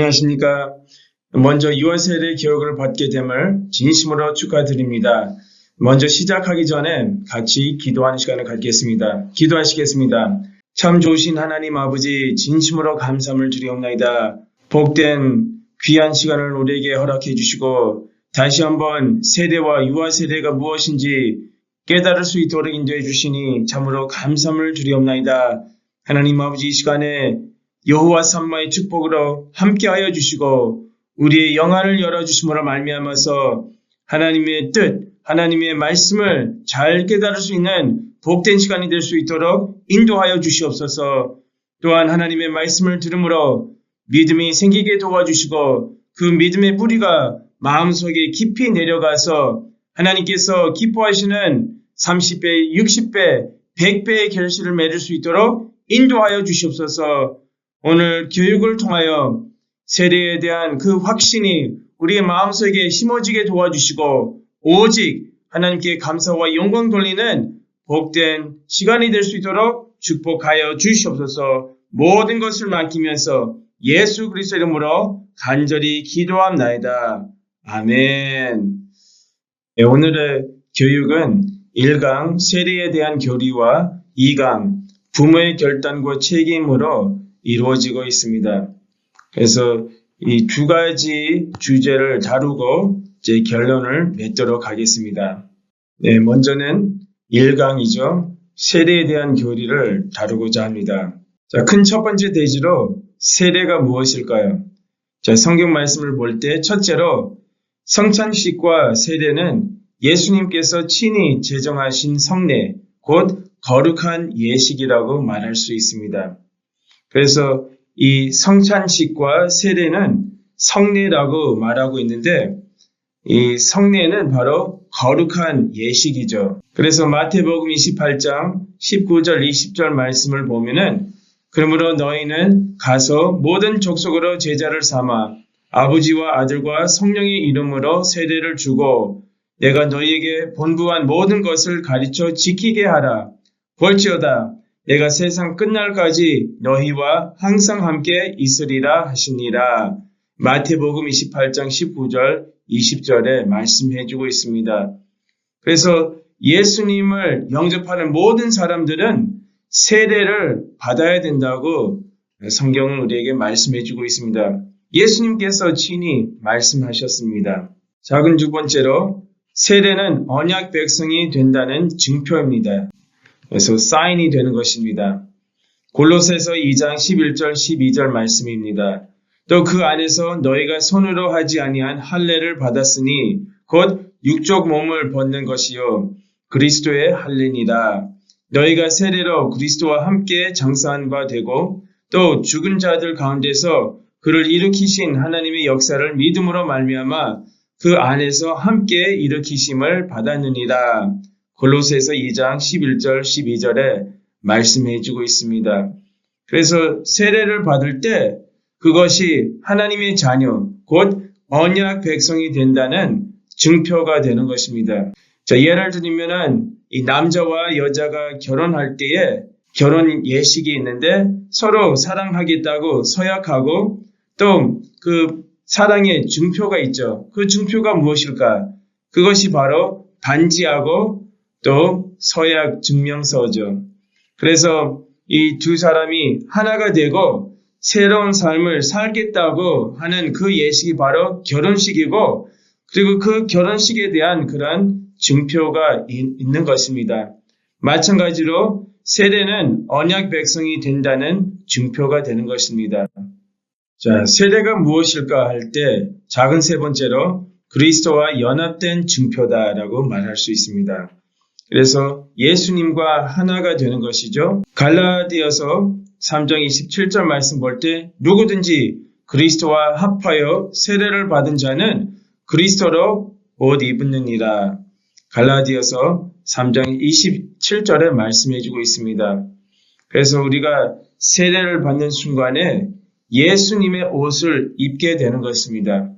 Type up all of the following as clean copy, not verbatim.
안녕하십니까. 먼저 유아세례 교육을 받게 됨을 진심으로 축하드립니다. 먼저 시작하기 전에 같이 기도하는 시간을 갖겠습니다. 기도하시겠습니다. 참 좋으신 하나님 아버지, 진심으로 감사함을 드리옵나이다. 복된 귀한 시간을 우리에게 허락해 주시고 다시 한번 세례와 유아세례가 무엇인지 깨달을 수 있도록 인도해 주시니 참으로 감사함을 드리옵나이다. 하나님 아버지, 이 시간에 여호와 삼마의 축복으로 함께하여 주시고 우리의 영안을 열어주심으로 말미암아서 하나님의 뜻, 하나님의 말씀을 잘 깨달을 수 있는 복된 시간이 될 수 있도록 인도하여 주시옵소서. 또한 하나님의 말씀을 들음으로 믿음이 생기게 도와주시고 그 믿음의 뿌리가 마음속에 깊이 내려가서 하나님께서 기뻐하시는 30배, 60배, 100배의 결실을 맺을 수 있도록 인도하여 주시옵소서. 오늘 교육을 통하여 세례에 대한 그 확신이 우리의 마음속에 심어지게 도와주시고 오직 하나님께 감사와 영광 돌리는 복된 시간이 될 수 있도록 축복하여 주시옵소서. 모든 것을 맡기면서 예수 그리스도 이름으로 간절히 기도합나이다. 아멘. 네, 오늘의 교육은 1강 세례에 대한 교리와 2강 부모의 결단과 책임으로 이루어지고 있습니다. 그래서 이 두 가지 주제를 다루고 이제 결론을 맺도록 하겠습니다. 네, 먼저는 1강이죠. 세례에 대한 교리를 다루고자 합니다. 자, 큰 첫 번째 대지로 세례가 무엇일까요? 자, 성경 말씀을 볼 때 첫째로 성찬식과 세례는 예수님께서 친히 제정하신 성례, 곧 거룩한 예식이라고 말할 수 있습니다. 그래서 이 성찬식과 세례는 성례라고 말하고 있는데 이 성례는 바로 거룩한 예식이죠. 그래서 마태복음 28장 19절 20절 말씀을 보면은 그러므로 너희는 가서 모든 족속으로 제자를 삼아 아버지와 아들과 성령의 이름으로 세례를 주고 내가 너희에게 본부한 모든 것을 가르쳐 지키게 하라. 볼지어다 내가 세상 끝날까지 너희와 항상 함께 있으리라 하시니라. 마태복음 28장 19절 20절에 말씀해주고 있습니다. 그래서 예수님을 영접하는 모든 사람들은 세례를 받아야 된다고 성경은 우리에게 말씀해주고 있습니다. 예수님께서 친히 말씀하셨습니다. 작은 두 번째로 세례는 언약 백성이 된다는 증표입니다. 그래서 사인이 되는 것입니다. 골로새서 2장 11절 12절 말씀입니다. 또 그 안에서 너희가 손으로 하지 아니한 할례를 받았으니 곧 육적 몸을 벗는 것이요 그리스도의 할례니라. 너희가 세례로 그리스도와 함께 장사한 바 되고 또 죽은 자들 가운데서 그를 일으키신 하나님의 역사를 믿음으로 말미암아 그 안에서 함께 일으키심을 받았느니라. 골로새서 2장 11절 12절에 말씀해 주고 있습니다. 그래서 세례를 받을 때 그것이 하나님의 자녀, 곧 언약 백성이 된다는 증표가 되는 것입니다. 자, 예를 들면은 이 남자와 여자가 결혼할 때에 결혼 예식이 있는데 서로 사랑하겠다고 서약하고 또 그 사랑의 증표가 있죠. 그 증표가 무엇일까? 그것이 바로 반지하고 또 서약 증명서죠. 그래서 이 두 사람이 하나가 되고 새로운 삶을 살겠다고 하는 그 예식이 바로 결혼식이고 그리고 그 결혼식에 대한 그런 증표가 있는 것입니다. 마찬가지로 세례는 언약 백성이 된다는 증표가 되는 것입니다. 자, 세례가 무엇일까 할 때 작은 세 번째로 그리스도와 연합된 증표다라고 말할 수 있습니다. 그래서 예수님과 하나가 되는 것이죠. 갈라디아서 3장 27절 말씀 볼 때 누구든지 그리스도와 합하여 세례를 받은 자는 그리스도로 옷 입느니라. 갈라디아서 3장 27절에 말씀해주고 있습니다. 그래서 우리가 세례를 받는 순간에 예수님의 옷을 입게 되는 것입니다.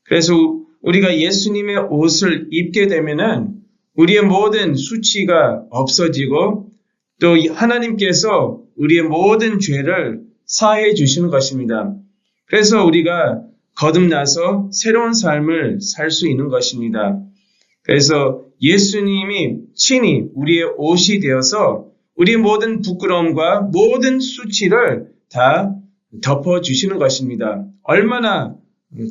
그래서 우리가 예수님의 옷을 입게 되면은 우리의 모든 수치가 없어지고 또 하나님께서 우리의 모든 죄를 사해 주시는 것입니다. 그래서 우리가 거듭나서 새로운 삶을 살 수 있는 것입니다. 그래서 예수님이 친히 우리의 옷이 되어서 우리의 모든 부끄러움과 모든 수치를 다 덮어주시는 것입니다. 얼마나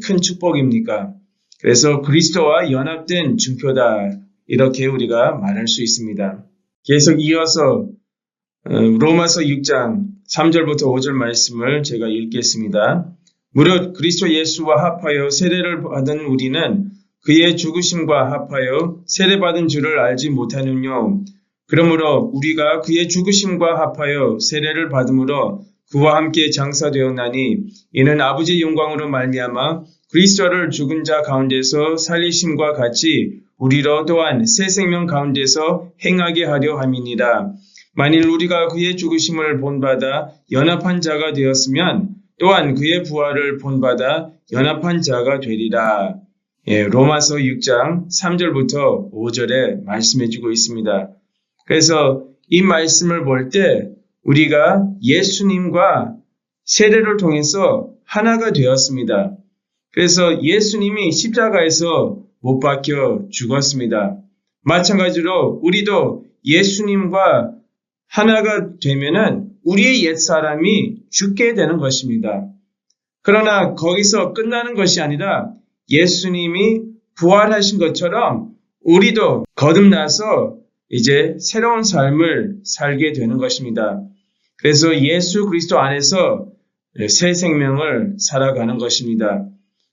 큰 축복입니까? 그래서 그리스도와 연합된 증표다. 이렇게 우리가 말할 수 있습니다. 계속 이어서 로마서 6장 3절부터 5절 말씀을 제가 읽겠습니다. 무릇 그리스도 예수와 합하여 세례를 받은 우리는 그의 죽으심과 합하여 세례받은 줄을 알지 못하느뇨. 그러므로 우리가 그의 죽으심과 합하여 세례를 받음으로 그와 함께 장사되었나니 이는 아버지의 영광으로 말미암아 그리스도를 죽은 자 가운데서 살리심과 같이 우리로 또한 새 생명 가운데서 행하게 하려 함이니라. 만일 우리가 그의 죽으심을 본받아 연합한 자가 되었으면 또한 그의 부활을 본받아 연합한 자가 되리라. 로마서 6장 3절부터 5절에 말씀해주고 있습니다. 그래서 이 말씀을 볼 때 우리가 예수님과 세례를 통해서 하나가 되었습니다. 그래서 예수님이 십자가에서 못 박혀 죽었습니다. 마찬가지로 우리도 예수님과 하나가 되면은 우리의 옛사람이 죽게 되는 것입니다. 그러나 거기서 끝나는 것이 아니라 예수님이 부활하신 것처럼 우리도 거듭나서 이제 새로운 삶을 살게 되는 것입니다. 그래서 예수 그리스도 안에서 새 생명을 살아가는 것입니다.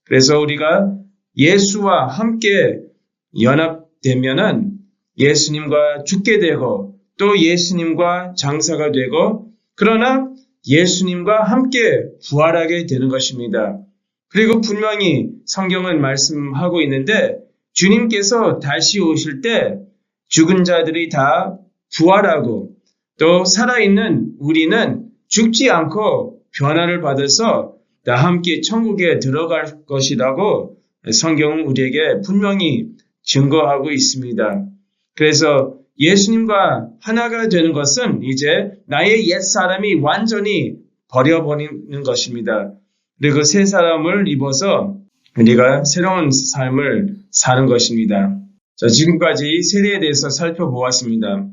그래서 우리가 예수와 함께 연합되면은 예수님과 죽게 되고 또 예수님과 장사가 되고 그러나 예수님과 함께 부활하게 되는 것입니다. 그리고 분명히 성경은 말씀하고 있는데 주님께서 다시 오실 때 죽은 자들이 다 부활하고 또 살아있는 우리는 죽지 않고 변화를 받아서 다 함께 천국에 들어갈 것이라고 성경은 우리에게 분명히 증거하고 있습니다. 그래서 예수님과 하나가 되는 것은 이제 나의 옛 사람이 완전히 버려버리는 것입니다. 그리고 새 사람을 입어서 우리가 새로운 삶을 사는 것입니다. 자, 지금까지 세례에 대해서 살펴보았습니다.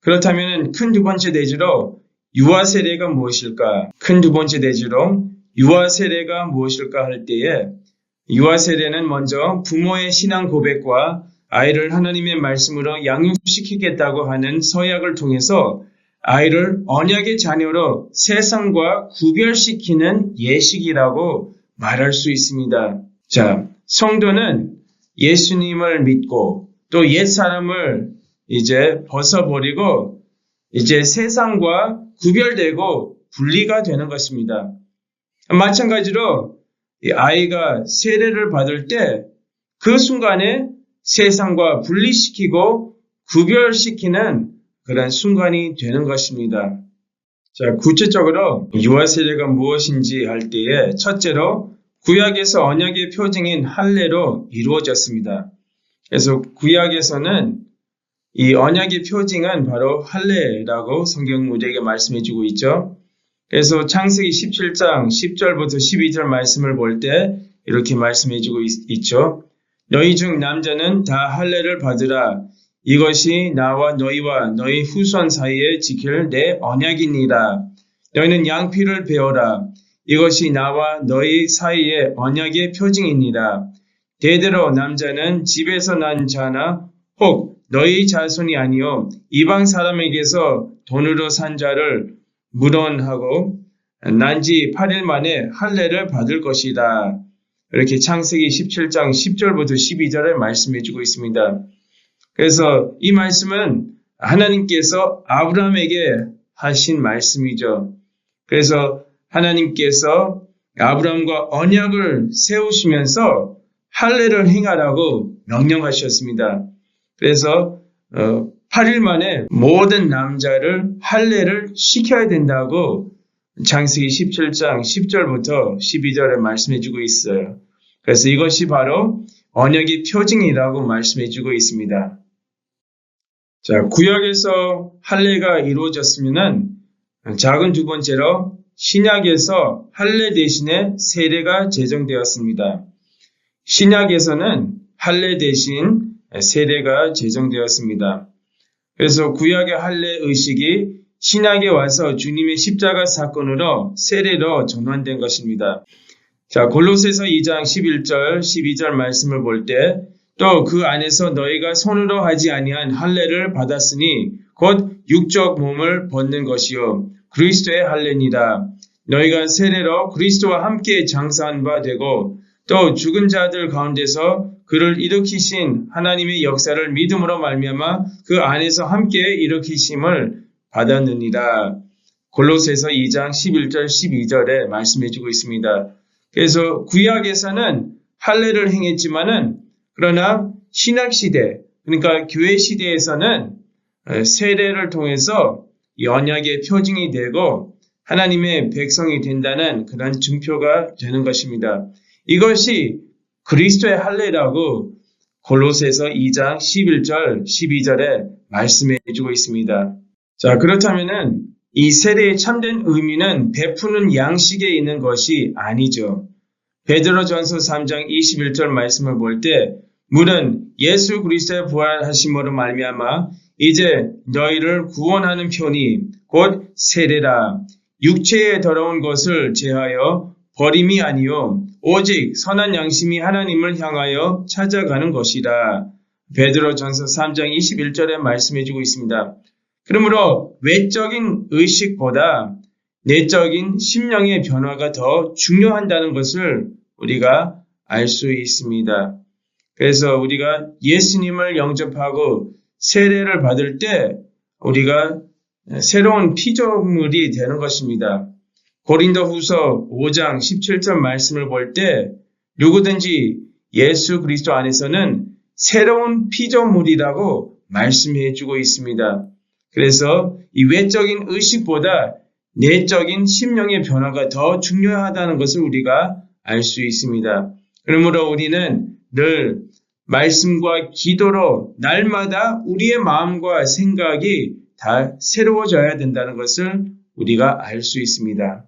그렇다면 큰 두 번째 내지로 유아 세례가 무엇일까? 큰 두 번째 내지로 유아 세례가 무엇일까 할 때에 유아 세례는 먼저 부모의 신앙 고백과 아이를 하나님의 말씀으로 양육시키겠다고 하는 서약을 통해서 아이를 언약의 자녀로 세상과 구별시키는 예식이라고 말할 수 있습니다. 자, 성도는 예수님을 믿고 또 옛사람을 이제 벗어버리고 이제 세상과 구별되고 분리가 되는 것입니다. 마찬가지로 이 아이가 세례를 받을 때 그 순간에 세상과 분리시키고 구별시키는 그런 순간이 되는 것입니다. 자, 구체적으로 유아 세례가 무엇인지 할 때에 첫째로 구약에서 언약의 표징인 할례로 이루어졌습니다. 그래서 구약에서는 이 언약의 표징은 바로 할례라고 성경 우리에게 말씀해주고 있죠. 그래서 창세기 17장 10절부터 12절 말씀을 볼 때 이렇게 말씀해주고 있죠. 너희 중 남자는 다 할례를 받으라. 이것이 나와 너희와 너희 후손 사이에 지킬 내 언약이니라. 너희는 양피를 베어라. 이것이 나와 너희 사이의 언약의 표징이니라. 대대로 남자는 집에서 난 자나 혹 너희 자손이 아니요 이방 사람에게서 돈으로 산 자를 물언하고 난지 8일 만에 할례를 받을 것이다. 이렇게 창세기 17장 10절부터 12절에 말씀해주고 있습니다. 그래서 이 말씀은 하나님께서 아브라함에게 하신 말씀이죠. 그래서 하나님께서 아브라함과 언약을 세우시면서 할례를 행하라고 명령하셨습니다. 그래서 8일 만에 모든 남자를 할례를 시켜야 된다고 창세기 17장 10절부터 12절에 말씀해주고 있어요. 그래서 이것이 바로 언약의 표징이라고 말씀해주고 있습니다. 자, 구약에서 할례가 이루어졌으면은 작은 두 번째로 신약에서 할례 대신에 세례가 제정되었습니다. 신약에서는 할례 대신 세례가 제정되었습니다. 그래서 구약의 할례 의식이 신약에 와서 주님의 십자가 사건으로 세례로 전환된 것입니다. 자, 골로새서 2장 11절, 12절 말씀을 볼 때 또 그 안에서 너희가 손으로 하지 아니한 할례를 받았으니 곧 육적 몸을 벗는 것이요 그리스도의 할례니라. 너희가 세례로 그리스도와 함께 장사한 바 되고 또 죽은 자들 가운데서 그를 일으키신 하나님의 역사를 믿음으로 말미암아 그 안에서 함께 일으키심을 받았느니라. 골로새서 2장 11절 12절에 말씀해주고 있습니다. 그래서 구약에서는 할례를 행했지만은 그러나 신약시대, 그러니까 교회 시대에서는 세례를 통해서 언약의 표징이 되고 하나님의 백성이 된다는 그런 증표가 되는 것입니다. 이것이 그리스도의 할례라고 골로새서 2장 11절, 12절에 말씀해주고 있습니다. 자, 그렇다면은 이 세례의 참된 의미는 베푸는 양식에 있는 것이 아니죠. 베드로전서 3장 21절 말씀을 볼 때 물은 예수 그리스도의 부활하심으로 말미암아 이제 너희를 구원하는 편이 곧 세례라. 육체에 더러운 것을 제하여 버림이 아니요 오직 선한 양심이 하나님을 향하여 찾아가는 것이라. 베드로전서 3장 21절에 말씀해주고 있습니다. 그러므로 외적인 의식보다 내적인 심령의 변화가 더 중요하다는 것을 우리가 알 수 있습니다. 그래서 우리가 예수님을 영접하고 세례를 받을 때 우리가 새로운 피조물이 되는 것입니다. 고린도후서 5장 17절 말씀을 볼 때 누구든지 예수 그리스도 안에서는 새로운 피조물이라고 말씀해 주고 있습니다. 그래서 이 외적인 의식보다 내적인 심령의 변화가 더 중요하다는 것을 우리가 알 수 있습니다. 그러므로 우리는 늘 말씀과 기도로 날마다 우리의 마음과 생각이 다 새로워져야 된다는 것을 우리가 알 수 있습니다.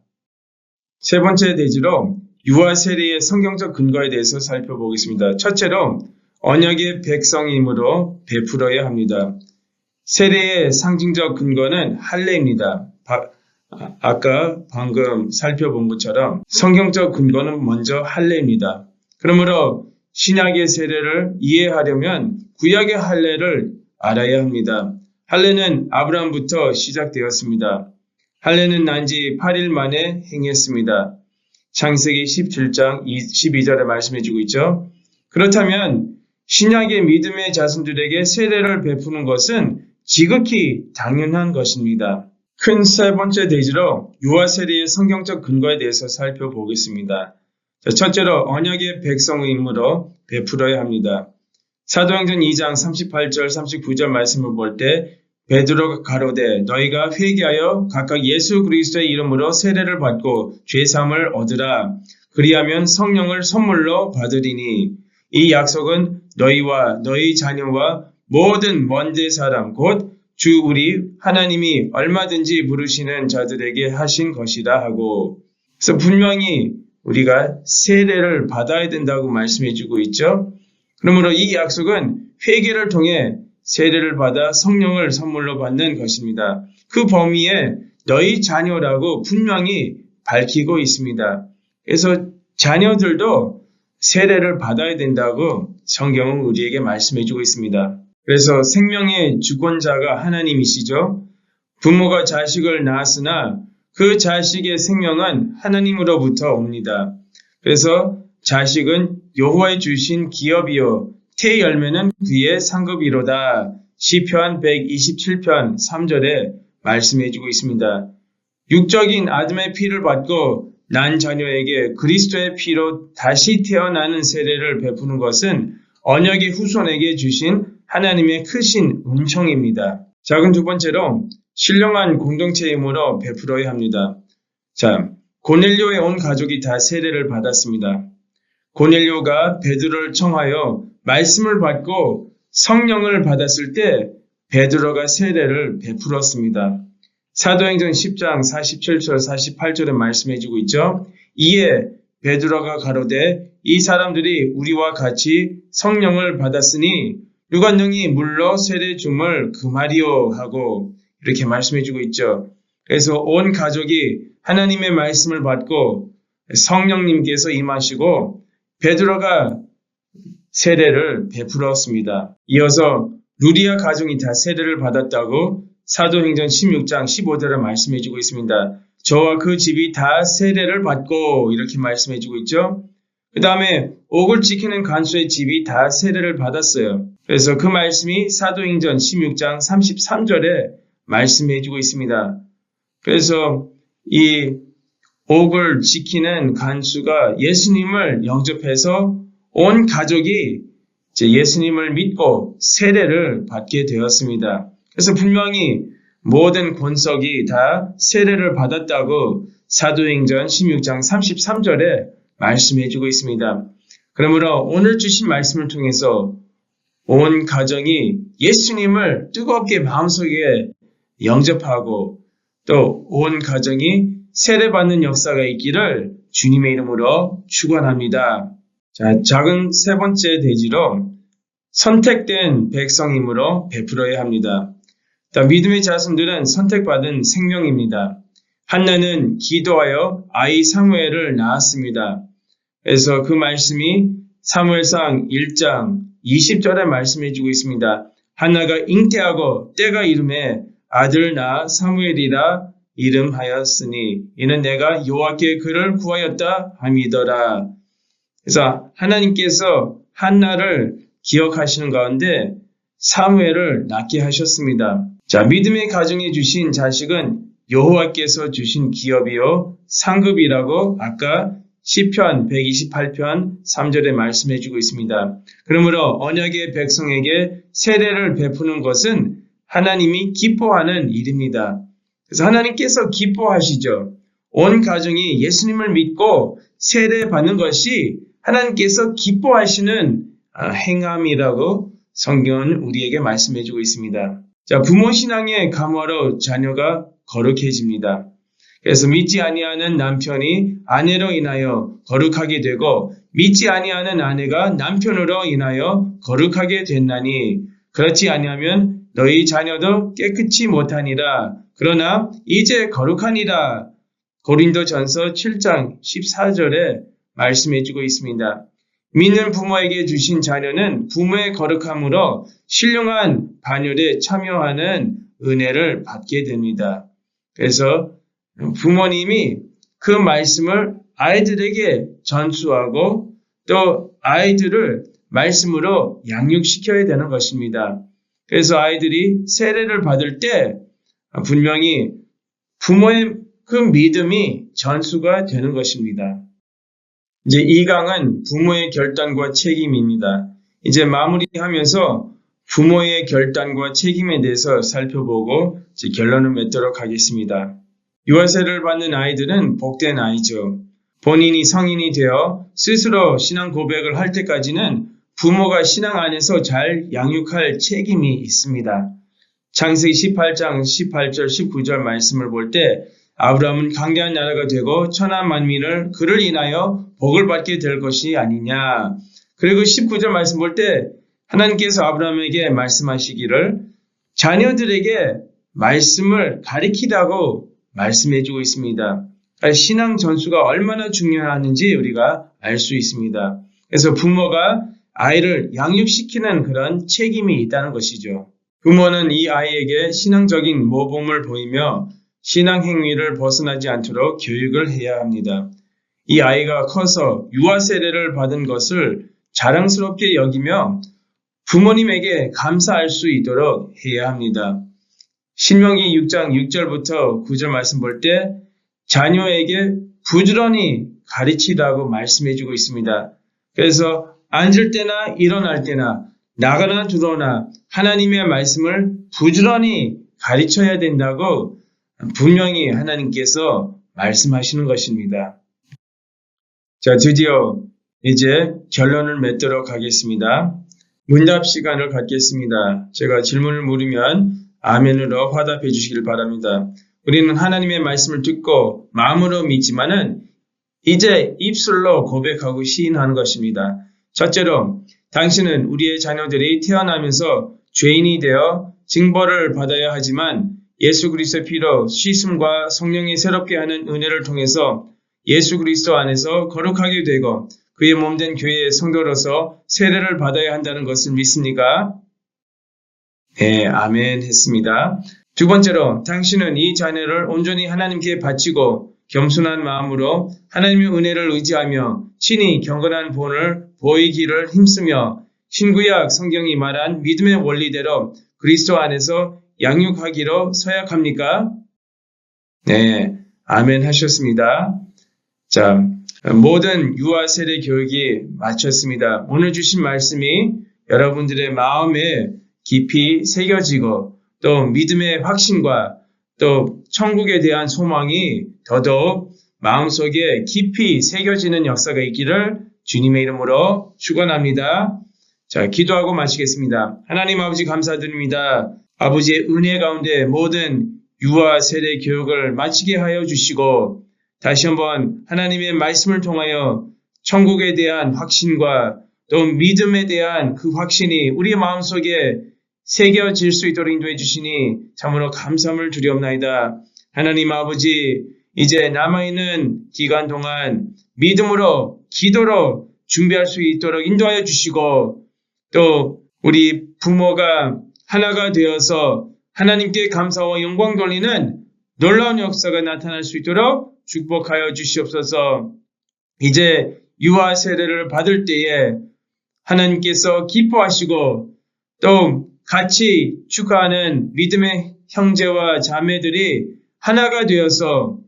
세 번째 대지로 유아 세례의 성경적 근거에 대해서 살펴보겠습니다. 첫째로 언약의 백성이므로 베풀어야 합니다. 세례의 상징적 근거는 할례입니다. 아까 방금 살펴본 것처럼 성경적 근거는 먼저 할례입니다. 그러므로 신약의 세례를 이해하려면 구약의 할례를 알아야 합니다. 할례는 아브라함부터 시작되었습니다. 할례는 난지 8일 만에 행했습니다. 창세기 17장 12절에 말씀해주고 있죠. 그렇다면 신약의 믿음의 자손들에게 세례를 베푸는 것은 지극히 당연한 것입니다. 큰 세 번째 대지로 유아 세례의 성경적 근거에 대해서 살펴보겠습니다. 첫째로 언약의 백성이므로 베풀어야 합니다. 사도행전 2장 38절 39절 말씀을 볼 때 베드로가 가로되 너희가 회개하여 각각 예수 그리스도의 이름으로 세례를 받고 죄사함을 얻으라. 그리하면 성령을 선물로 받으리니 이 약속은 너희와 너희 자녀와 모든 먼데 사람 곧 주 우리 하나님이 얼마든지 부르시는 자들에게 하신 것이라 하고, 그래서 분명히 우리가 세례를 받아야 된다고 말씀해주고 있죠. 그러므로 이 약속은 회개를 통해 세례를 받아 성령을 선물로 받는 것입니다. 그 범위에 너희 자녀라고 분명히 밝히고 있습니다. 그래서 자녀들도 세례를 받아야 된다고 성경은 우리에게 말씀해주고 있습니다. 그래서 생명의 주권자가 하나님이시죠. 부모가 자식을 낳았으나 그 자식의 생명은 하나님으로부터 옵니다. 그래서 자식은 여호와의 주신 기업이요 태 열매는 그의 상급이로다. 시편 127편 3절에 말씀해주고 있습니다. 육적인 아담의 피를 받고 난 자녀에게 그리스도의 피로 다시 태어나는 세례를 베푸는 것은 언약의 후손에게 주신 하나님의 크신 은총입니다. 작은 두 번째로 신령한 공동체이므로 베풀어야 합니다. 자, 고넬료의 온 가족이 다 세례를 받았습니다. 고넬료가 베드로를 청하여 말씀을 받고 성령을 받았을 때 베드로가 세례를 베풀었습니다. 사도행전 10장 47절 48절에 말씀해주고 있죠. 이에 베드로가 가로되 이 사람들이 우리와 같이 성령을 받았으니 누가 능히 물로 세례 줌을 금하리요 하고 이렇게 말씀해주고 있죠. 그래서 온 가족이 하나님의 말씀을 받고 성령님께서 임하시고 베드로가 세례를 베풀었습니다. 이어서 루디아 가족이 다 세례를 받았다고 사도행전 16장 15절에 말씀해주고 있습니다. 저와 그 집이 다 세례를 받고 이렇게 말씀해주고 있죠. 그 다음에 옥을 지키는 간수의 집이 다 세례를 받았어요. 그래서 그 말씀이 사도행전 16장 33절에 말씀해주고 있습니다. 그래서 이 옥을 지키는 간수가 예수님을 영접해서 온 가족이 예수님을 믿고 세례를 받게 되었습니다. 그래서 분명히 모든 권석이 다 세례를 받았다고 사도행전 16장 33절에 말씀해주고 있습니다. 그러므로 오늘 주신 말씀을 통해서 온 가정이 예수님을 뜨겁게 마음속에 영접하고 또 온 가정이 세례받는 역사가 있기를 주님의 이름으로 축원합니다. 자, 작은 세 번째 대지로 선택된 백성이므로 베풀어야 합니다. 믿음의 자손들은 선택받은 생명입니다. 한나는 기도하여 아이 사무엘을 낳았습니다. 그래서 그 말씀이 사무엘상 1장 20절에 말씀해주고 있습니다. 한나가 잉태하고 때가 이름에 아들 낳아 사무엘이라 이름하였으니 이는 내가 여호와께 그를 구하였다 함이더라. 그래서 하나님께서 한나를 기억하시는 가운데 사무엘을 낳게 하셨습니다. 자, 믿음의 가정에 주신 자식은 여호와께서 주신 기업이요 상급이라고 아까 시편 128편 3절에 말씀해주고 있습니다. 그러므로 언약의 백성에게 세례를 베푸는 것은 하나님이 기뻐하는 일입니다. 그래서 하나님께서 기뻐하시죠. 온 가정이 예수님을 믿고 세례 받는 것이 하나님께서 기뻐하시는 행함이라고 성경은 우리에게 말씀해주고 있습니다. 자, 부모 신앙의 감화로 자녀가 거룩해집니다. 그래서 믿지 아니하는 남편이 아내로 인하여 거룩하게 되고 믿지 아니하는 아내가 남편으로 인하여 거룩하게 됐나니 그렇지 아니하면 너희 자녀도 깨끗이 못하니라. 그러나 이제 거룩하니라. 고린도전서 7장 14절에 말씀해주고 있습니다. 믿는 부모에게 주신 자녀는 부모의 거룩함으로 신령한 반열에 참여하는 은혜를 받게 됩니다. 그래서 부모님이 그 말씀을 아이들에게 전수하고 또 아이들을 말씀으로 양육시켜야 되는 것입니다. 그래서 아이들이 세례를 받을 때 분명히 부모의 그 믿음이 전수가 되는 것입니다. 이제 이 강은 부모의 결단과 책임입니다. 이제 마무리하면서 부모의 결단과 책임에 대해서 살펴보고 이제 결론을 맺도록 하겠습니다. 유아세를 받는 아이들은 복된 아이죠. 본인이 성인이 되어 스스로 신앙 고백을 할 때까지는 부모가 신앙 안에서 잘 양육할 책임이 있습니다. 창세기 18장 18절 19절 말씀을 볼 때 아브라함은 강대한 나라가 되고 천하 만민을 그를 인하여 복을 받게 될 것이 아니냐. 그리고 19절 말씀 볼 때 하나님께서 아브라함에게 말씀하시기를 자녀들에게 말씀을 가리키라고 말씀해주고 있습니다. 신앙 전수가 얼마나 중요하는지 우리가 알 수 있습니다. 그래서 부모가 아이를 양육시키는 그런 책임이 있다는 것이죠. 부모는 이 아이에게 신앙적인 모범을 보이며 신앙 행위를 벗어나지 않도록 교육을 해야 합니다. 이 아이가 커서 유아 세례를 받은 것을 자랑스럽게 여기며 부모님에게 감사할 수 있도록 해야 합니다. 신명기 6장 6절부터 9절 말씀 볼 때 자녀에게 부지런히 가르치라고 말씀해주고 있습니다. 그래서 앉을 때나 일어날 때나 나가나 들어오나 하나님의 말씀을 부지런히 가르쳐야 된다고 분명히 하나님께서 말씀하시는 것입니다. 자, 드디어 이제 결론을 맺도록 하겠습니다. 문답 시간을 갖겠습니다. 제가 질문을 물으면 아멘으로 화답해 주시길 바랍니다. 우리는 하나님의 말씀을 듣고 마음으로 믿지만은 이제 입술로 고백하고 시인하는 것입니다. 첫째로 당신은 우리의 자녀들이 태어나면서 죄인이 되어 징벌을 받아야 하지만 예수 그리스도의 피로 씻음과 성령이 새롭게 하는 은혜를 통해서 예수 그리스도 안에서 거룩하게 되고 그의 몸된 교회의 성도로서 세례를 받아야 한다는 것을 믿습니까? 네, 아멘 했습니다. 두 번째로 당신은 이 자녀를 온전히 하나님께 바치고 겸손한 마음으로 하나님의 은혜를 의지하며 친히 경건한 본을 보이기를 힘쓰며 신구약 성경이 말한 믿음의 원리대로 그리스도 안에서 양육하기로 서약합니까? 네, 아멘 하셨습니다. 자, 모든 유아 세례 교육이 마쳤습니다. 오늘 주신 말씀이 여러분들의 마음에 깊이 새겨지고 또 믿음의 확신과 또 천국에 대한 소망이 더더욱 마음속에 깊이 새겨지는 역사가 있기를 주님의 이름으로 축원합니다. 자, 기도하고 마치겠습니다. 하나님 아버지 감사드립니다. 아버지의 은혜 가운데 모든 유아 세례 교육을 마치게 하여 주시고 다시 한번 하나님의 말씀을 통하여 천국에 대한 확신과 또 믿음에 대한 그 확신이 우리의 마음속에 새겨질 수 있도록 인도해 주시니 참으로 감사함을 드리옵나이다. 하나님 아버지, 이제 남아있는 기간 동안 믿음으로 기도로 준비할 수 있도록 인도하여 주시고 또 우리 부모가 하나가 되어서 하나님께 감사와 영광 돌리는 놀라운 역사가 나타날 수 있도록 축복하여 주시옵소서. 이제 유아 세례를 받을 때에 하나님께서 기뻐하시고 또 같이 축하하는 믿음의 형제와 자매들이 하나가 되어서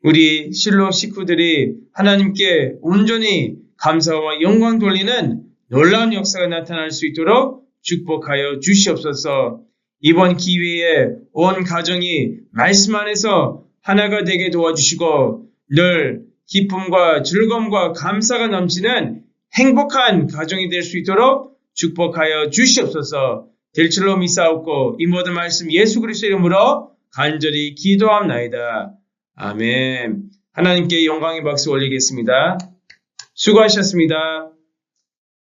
우리 실로 식구들이 하나님께 온전히 감사와 영광 돌리는 놀라운 역사가 나타날 수 있도록 축복하여 주시옵소서. 이번 기회에 온 가정이 말씀 안에서 하나가 되게 도와주시고 늘 기쁨과 즐거움과 감사가 넘치는 행복한 가정이 될 수 있도록 축복하여 주시옵소서. 될 줄로 믿사옵고 이 모든 말씀 예수 그리스도의 이름으로 간절히 기도합나이다. 아멘. 하나님께 영광의 박수 올리겠습니다. 수고하셨습니다.